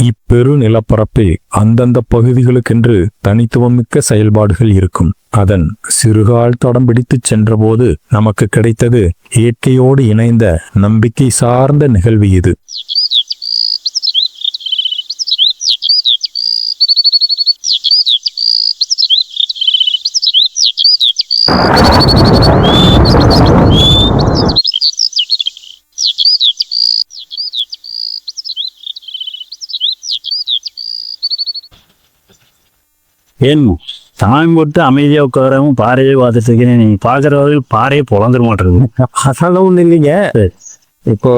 இப்பெரு நிலப்பரப்பில் அந்தந்த பகுதிகளுக்கென்று தனித்துவமிக்க செயல்பாடுகள் இருக்கும். அதன் சிறுகால் தடம் பிடித்துச் சென்றபோது நமக்கு கிடைத்தது இயற்கையோடு இணைந்த நம்பிக்கை சார்ந்த நிகழ்வு இது. ஏன் சாமி போட்டு அமைதியாக உட்காரவும் பாறையை பார்த்துட்டு இருக்கேன். நீங்கள் பார்க்குறவர்கள் பாறையை பொழந்துட மாட்டேங்குது. அதெல்லாம் ஒன்றும் இல்லைங்க. இப்போ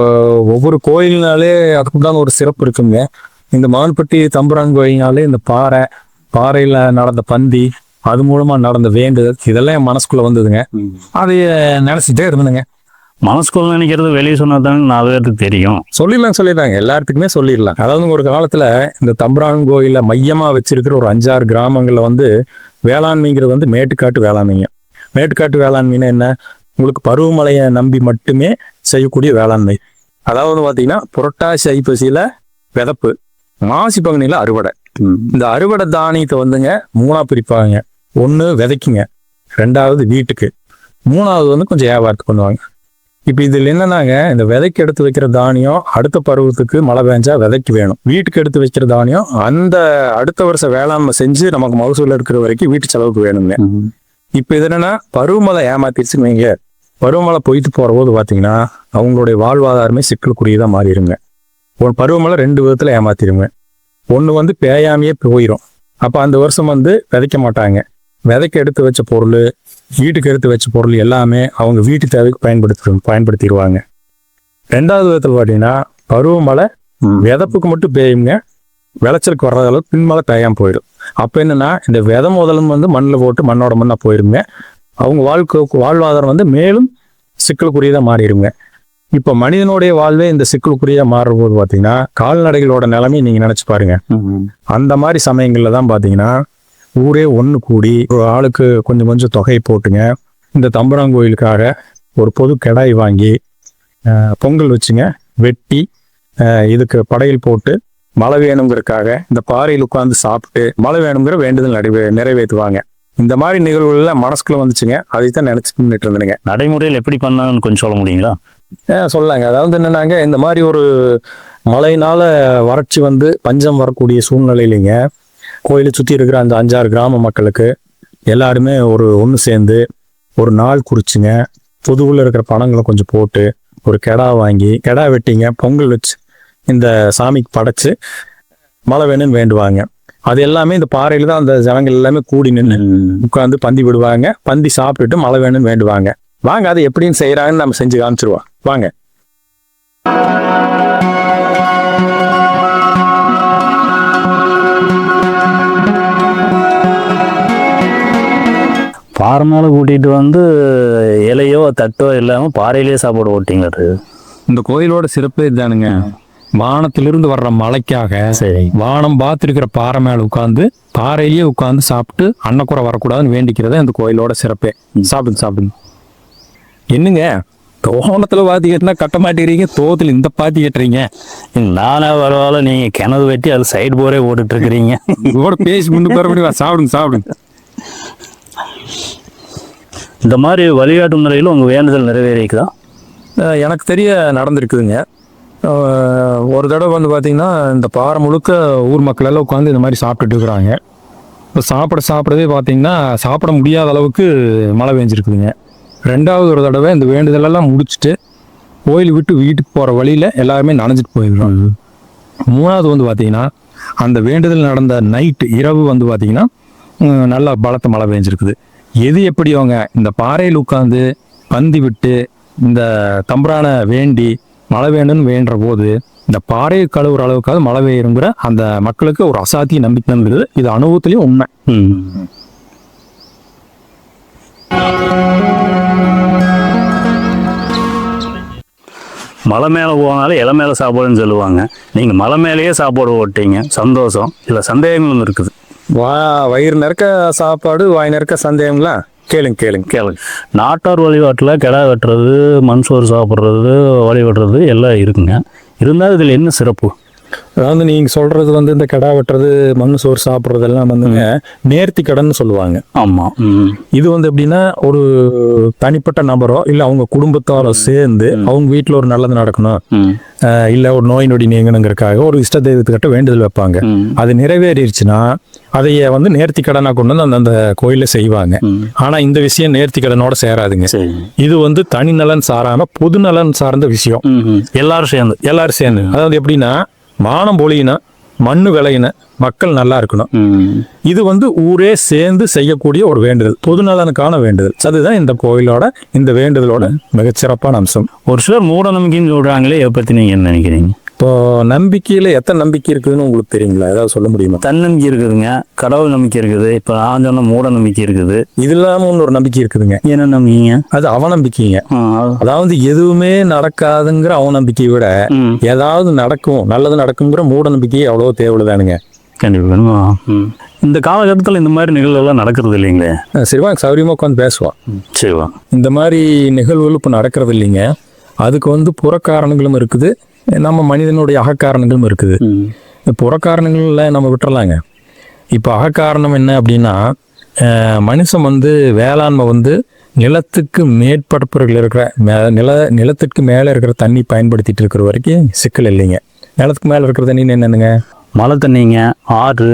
ஒவ்வொரு கோயில்னாலே அதுக்குண்டான ஒரு சிறப்பு இருக்குங்க. இந்த மான்பட்டி தம்புரான் கோயில்னாலே இந்த பாறையில் நடந்த பந்தி, அது மூலமா நடந்த வேண்டுதல், இதெல்லாம் என் மனசுக்குள்ள வந்ததுங்க. அதை நினைச்சிட்டே இருந்தேங்க. மனசுக்குள்ள நினைக்கிறது வெளியே சொன்னதாங்க 4 பேருக்கு தெரியும். சொல்லிடலாங்க, எல்லாத்துக்குமே சொல்லிடலாம். அதாவது ஒரு காலத்துல இந்த தம்புரான் கோயில மையமா வச்சிருக்கிற ஒரு 5-6 கிராமங்கள்ல வேளாண்மைங்கிறது மேட்டுக்காட்டு வேளாண்மைங்க. மேட்டுக்காட்டு வேளாண்மைன்னா என்ன? உங்களுக்கு பருவமழையை நம்பி மட்டுமே செய்யக்கூடிய வேளாண்மை. அதாவது பாத்தீங்கன்னா புரட்டாசி ஐப்பசியில விதப்பு, மாசி பங்குனியில அறுவடை. இந்த அறுவடை தானியத்தை 3ஆ பிரிப்பாங்க. 1 விதைக்குங்க, 2வது வீட்டுக்கு, 3வது கொஞ்சம் வியாபாரத்துக்கு பண்ணுவாங்க. இப்ப இதுல என்னன்னாங்க, இந்த விதைக்கு எடுத்து வைக்கிற தானியம் அடுத்த பருவத்துக்கு மழை பெஞ்சா விதைக்கு வேணும். வீட்டுக்கு எடுத்து வைக்கிற தானியம் அந்த அடுத்த வருஷம் வேளாண்மை செஞ்சு நமக்கு மகசூல் இருக்கிற வரைக்கும் வீட்டு செலவுக்கு வேணுங்க. இப்ப இது என்னன்னா, பருவமழை ஏமாத்திடுச்சுன்னு வைங்க. பருவமழை போயிட்டு போற போது பாத்தீங்கன்னா அவங்களுடைய வாழ்வாதாரமே சிக்கலுக்குரியதா மாறிடுங்க. பருவமழை 2 விதத்துல ஏமாத்திடுங்க. 1 பேயாமையே போயிடும். அப்ப அந்த வருஷம் விதைக்க மாட்டாங்க. விதைக்கு எடுத்து வச்ச பொருள், வீட்டுக்கு எடுத்து வச்ச பொருள் எல்லாமே அவங்க வீட்டு தேவைக்கு பயன்படுத்திடுவாங்க. 2வது விதத்தில் பார்த்தீங்கன்னா பருவமழை விதப்புக்கு மட்டும் பெய்யுங்க, விளைச்சலுக்கு வர்ற அளவுக்கு பின்மழை பெய்யாம போயிடும். அப்போ என்னன்னா, இந்த விதை முதலும் மண்ணில் போட்டு மண்ணோட மண்ணா போயிருங்க. அவங்க வாழ்வாதாரம் மேலும் சிக்கலுக்குரியதா மாறிடுங்க. இப்போ மனிதனுடைய வாழ்வே இந்த சிக்கலுக்குரியதா மாறுற போது பார்த்தீங்கன்னா கால்நடைகளோட நிலைமை நீங்க நினைச்சு பாருங்க. அந்த மாதிரி சமயங்கள்ல தான் பார்த்தீங்கன்னா ஊரே ஒன்று கூடி ஒரு ஆளுக்கு கொஞ்சம் தொகை போட்டுங்க, இந்த தம்புரான் கோயிலுக்காக ஒரு பொது கெடாய் வாங்கி பொங்கல் வச்சுங்க, வெட்டி இதுக்கு படையல் போட்டு மழை வேணுங்கிறதுக்காக இந்த பாறையில் உட்காந்து சாப்பிட்டு மழை வேணுங்கிற வேண்டுதல் நிறைவேற்றுவாங்க. இந்த மாதிரி நிகழ்வுகள்லாம் மனசுக்குள்ள வந்துச்சுங்க. அதைத்தான் நினைச்சுட்டு இருந்தேங்க. நடைமுறையில் எப்படி பண்ணாங்கன்னு கொஞ்சம் சொல்ல முடியுங்களா? சொல்லலாங்க. அதாவது என்னன்னாங்க, இந்த மாதிரி ஒரு மழையினால வறட்சி பஞ்சம் வரக்கூடிய சூழ்நிலையிலிங்க கோயிலை சுற்றி இருக்கிற அந்த 5-6 கிராம மக்களுக்கு எல்லாருமே ஒன்று சேர்ந்து ஒரு நாள் குறிச்சுங்க, பொதுவில் இருக்கிற பணங்களை கொஞ்சம் போட்டு ஒரு கெடா வாங்கி கெடா வெட்டிங்க, பொங்கல் வச்சு இந்த சாமிக்கு படைச்சு மழை வேணும்னு வேண்டுவாங்க. அது எல்லாமே இந்த பாறையில தான் அந்த ஜனங்கள் எல்லாமே கூடி நின்று உட்காந்து பந்தி விடுவாங்க. பந்தி சாப்பிட்டுட்டு மழை வேணும்னு வேண்டுவாங்க. வாங்க, அதை எப்படின்னு செய்யறாங்கன்னு நம்ம செஞ்சு காமிச்சிருவோம். வாங்க. பாறை மேலே கூட்டிகிட்டு இலையோ தட்டோ இல்லாமல் பாறையிலேயே சாப்பாடு ஓட்டிங்கிறது இந்த கோயிலோட சிறப்பு இதுதானுங்க. வானத்திலிருந்து வர்ற மழைக்காக வானம் பார்த்துருக்கிற பாறை மேல உட்காந்து பாறையிலேயே உட்காந்து சாப்பிட்டு அன்னக்குறை வரக்கூடாதுன்னு வேண்டிக்கிறத இந்த கோயிலோட சிறப்பே. சாப்பிடுங்க. என்னங்க தோணத்துல பாத்தி கேட்டுனா கட்ட மாட்டேங்கிறீங்க, தோத்துல இந்த பாத்தி கேட்டுறீங்க. நானே பரவாயில்ல, நீங்க கிணறு வெட்டி அது சைடு போரே ஓட்டுட்டு இருக்கிறீங்க. இதோட பேசி முன்னு போற சாப்பிடுங்க. இந்த மாதிரி வழிகாட்டு முறையில் உங்கள் வேண்டுதல் நிறைவேறிக்குதா? எனக்கு தெரிய நடந்திருக்குதுங்க. ஒரு தடவை பார்த்தீங்கன்னா இந்த பாறை முழுக்க ஊர் மக்கள் எல்லாம் உட்காந்து இந்த மாதிரி சாப்பிட்டுட்டு இருக்கிறாங்க. இப்போ சாப்பிட்றதே பார்த்தீங்கன்னா சாப்பிட முடியாத அளவுக்கு மழை பெஞ்சிருக்குதுங்க. 2வது ஒரு தடவை இந்த வேண்டுதலெல்லாம் முடிச்சுட்டு கோயில் விட்டு வீட்டுக்கு போகிற வழியில் எல்லாருமே நனைஞ்சிட்டு போயிருக்கிறோம். 3வது பார்த்தீங்கன்னா அந்த வேண்டுதல் நடந்த நைட்டு இரவு பார்த்தீங்கன்னா நல்லா பலத்த மழை பெஞ்சிருக்குது. எது எப்படியோங்க, இந்த பாறையில் உட்காந்து பந்தி விட்டு இந்த தம்புரானை வேண்டி மழை வேணும்னு வேண்டுற போது இந்த பாறையை கழுவுற அளவுக்காக மழை பெய்யுங்கிற அந்த மக்களுக்கு ஒரு அசாத்திய நம்பிக்கை இருந்தது. இது அனுபவத்திலையும் உண்மை. மலை மேலே போனாலும் இலை மேலே சாப்பாடுன்னு சொல்லுவாங்க. நீங்கள் மலை மேலேயே சாப்பாடு ஓட்டிங்க, சந்தோஷம். இல்லை சந்தேகங்களும் இருக்குது. வயிறு நெருக்க சாப்பாடு, வாய் நெருக்க சந்தேகங்களா? கேளுங்க. நாட்டார் வழிபாட்டில் கிடா வெட்டுறது, மண் சோறு சாப்பிட்றது, வழிபடுறது எல்லாம் இருக்குங்க. இருந்தாலும் இதில் என்ன சிறப்பு? அதாவது நீங்க சொல்றது வந்து இந்த கிடா வெட்டுறது மண்ணு சோறு சாப்பிட்றதெல்லாம் வந்துங்க நேர்த்தி கடன்னு சொல்லுவாங்க. ஆமா. இது வந்து எப்படின்னா ஒரு தனிப்பட்ட நபரோ இல்ல அவங்க குடும்பத்தாரோ சேர்ந்து அவங்க வீட்டுல ஒரு நல்லது நடக்கணும், இல்ல ஒரு நோய் நொடி நீங்கணுங்கிறதுக்காக ஒரு இஷ்ட தெய்வத்துக்கிட்ட வேண்டுதல் வைப்பாங்க. அது நிறைவேறிடுச்சுன்னா அதைய வந்து நேர்த்தி கடனா கொண்டு வந்து அந்த கோயில செய்வாங்க. ஆனா இந்த விஷயம் நேர்த்தி கடனோட சேராதுங்க. இது வந்து தனி நலன் சாராம பொது நலன் சார்ந்த விஷயம். எல்லாரும் சேர்ந்து அதாவது எப்படின்னா மானம் பொழியினா மண்ணு விளையின மக்கள் நல்லா இருக்கணும். இது வந்து ஊரே சேர்ந்து செய்யக்கூடிய ஒரு வேண்டுதல், பொது நலனுக்கான வேண்டுதல். அதுதான் இந்த கோயிலோட இந்த வேண்டுதலோட மிகச்சிறப்பான அம்சம். ஒரு சிலர் மூட நம்பிக்கைன்னு சொல்றாங்களே, இதை பத்தி நீங்க என்ன நினைக்கிறீங்க? இப்போ நம்பிக்கையில எத்தனை நம்பிக்கை இருக்குதுன்னு உங்களுக்கு தெரியுங்களா? ஏதாவது சொல்ல முடியுமா? தன்னம்பிக்கை இருக்குதுங்க, கடவுள் நம்பிக்கை இருக்குது, இப்ப நான் சொன்ன மூட நம்பிக்கை இருக்குது. இது இல்லாம ஒரு நம்பிக்கை இருக்குதுங்க. என்ன நம்பிக்கைங்க? அது அவநம்பிக்கைங்க. அதாவது எதுவுமே நடக்காதுங்கிற அவநம்பிக்கையை விட ஏதாவது நடக்கும், நல்லது நடக்குங்கிற மூட நம்பிக்கையே அவ்வளவு தேவைதானுங்க. கண்டிப்பா. இந்த காலகட்டத்தில் இந்த மாதிரி நிகழ்வுகள்லாம் நடக்கிறது இல்லைங்களே. சரிவா, சௌரியமா உட்காந்து பேசுவான். சரிவா, இந்த மாதிரி நிகழ்வுகள் இப்போ நடக்கிறது இல்லைங்க. அதுக்கு வந்து புறக்காரணங்களும் இருக்குது, நம்ம மனிதனுடைய அகக்காரணங்களும் இருக்குது. இந்த புறக்காரணங்கள்ல நம்ம விட்டுறலாங்க. இப்போ அகக்காரணம் என்ன அப்படின்னா, மனுஷன் வந்து வேளாண்மை வந்து நிலத்துக்கு மேற்பரப்புகள் இருக்கிற நிலத்துக்கு மேலே இருக்கிற தண்ணி பயன்படுத்திட்டு இருக்கிற வரைக்கும் சிக்கல் இல்லைங்க. நிலத்துக்கு மேலே இருக்கிற தண்ணின்னு என்னென்னுங்க? மழை தண்ணிங்க, ஆறு,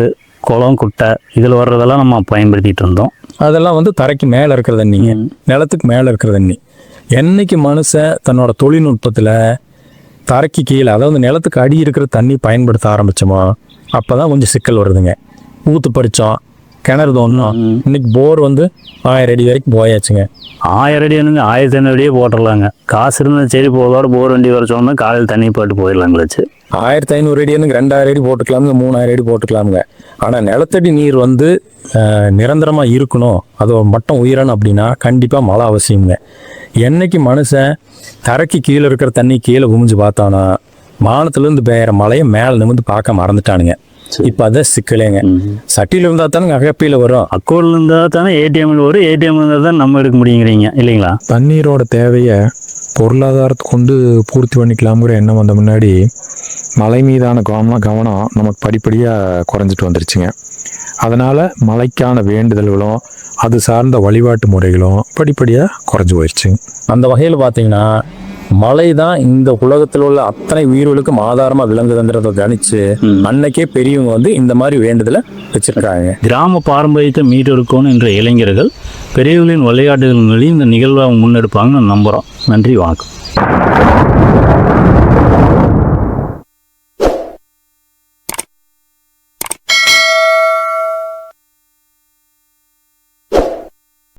குளம், குட்டை, இதில் வர்றதெல்லாம் நம்ம பயன்படுத்திட்டு இருந்தோம். அதெல்லாம் வந்து தரைக்கு மேலே இருக்கிற தண்ணிங்க, நிலத்துக்கு மேலே இருக்கிற தண்ணி. என்னைக்கு மனுஷன் தன்னோட தொழில்நுட்பத்தில் தரைக்கு கீழே, அதாவது நிலத்துக்கு அடி இருக்கிற தண்ணி பயன்படுத்த ஆரம்பிச்சோமோ அப்போதான் கொஞ்சம் சிக்கல் வருதுங்க. ஊத்து பறிச்சோம், கிணறு தோணும். இன்னைக்கு போர் வந்து 1000 அடி வரைக்கும் போயாச்சுங்க. 1000 அடி என்னங்க, 1500 அடியே போட்டுடலாங்க. காசு இருந்தால் சரி, போதோட போர் வண்டி வர சொன்னா காலையில் தண்ணி போட்டு போயிடலாங்களாச்சு. 1500 அடி எனக்கு 2000 அடி போட்டுக்கலாமுங்க, 3000 அடி போட்டுக்கலாமுங்க. ஆனால் நிலத்தடி நீர் வந்து நிரந்தரமாக இருக்கணும், அது மட்டம் உயரணும் அப்படின்னா கண்டிப்பாக மழை அவசியங்க. என்னைக்கு மனுஷன் தரைக்கு கீழே இருக்கிற தண்ணி கீழே குமிஞ்சு பார்த்தானா வானத்துலேருந்து பெய்கிற மழையை மேலே நிமிந்து பார்க்க மறந்துட்டானுங்க. இப்போ அதான் சிக்கலேங்க. சட்டியில் இருந்தால் தானே அகப்பையில் வரும், அக்கௌண்ட்ல இருந்தால் தானே ஏடிஎம்ல வரும், ஏடிஎம்ல இருந்தால் தான் நம்ம எடுக்க முடியுங்கிறீங்க இல்லைங்களா? தண்ணீரோட தேவையை பொருளாதாரத்தை கொண்டு பூர்த்தி பண்ணிக்கலாம்ங்கிற எண்ணம் வந்த முன்னாடி மழை மீதான கவனம் நமக்கு படிப்படியாக குறைஞ்சிட்டு வந்துருச்சுங்க. அதனால் மழைக்கான வேண்டுதல்களும் அது சார்ந்த வழிபாட்டு முறைகளும் படிப்படியாக குறைஞ்சி போயிடுச்சுங்க. அந்த வகையில் பார்த்தீங்கன்னா மழை தான் இந்த உலகத்தில் உள்ள அத்தனை உயிர்களுக்கும் ஆதாரமாக விளங்குதுன்றதை கணிச்சு அன்னைக்கே பெரியவங்க வந்து இந்த மாதிரி வேண்டுதலை வச்சிருக்காங்க. கிராம பாரம்பரியத்தை மீட்டெடுக்கணும் என்ற இளைஞர்கள் பெரியவர்களின் விளையாட்டுகளின் வழி இந்த நிகழ்வை முன்னெடுப்பாங்கன்னு நம்புகிறோம். நன்றி, வணக்கம்.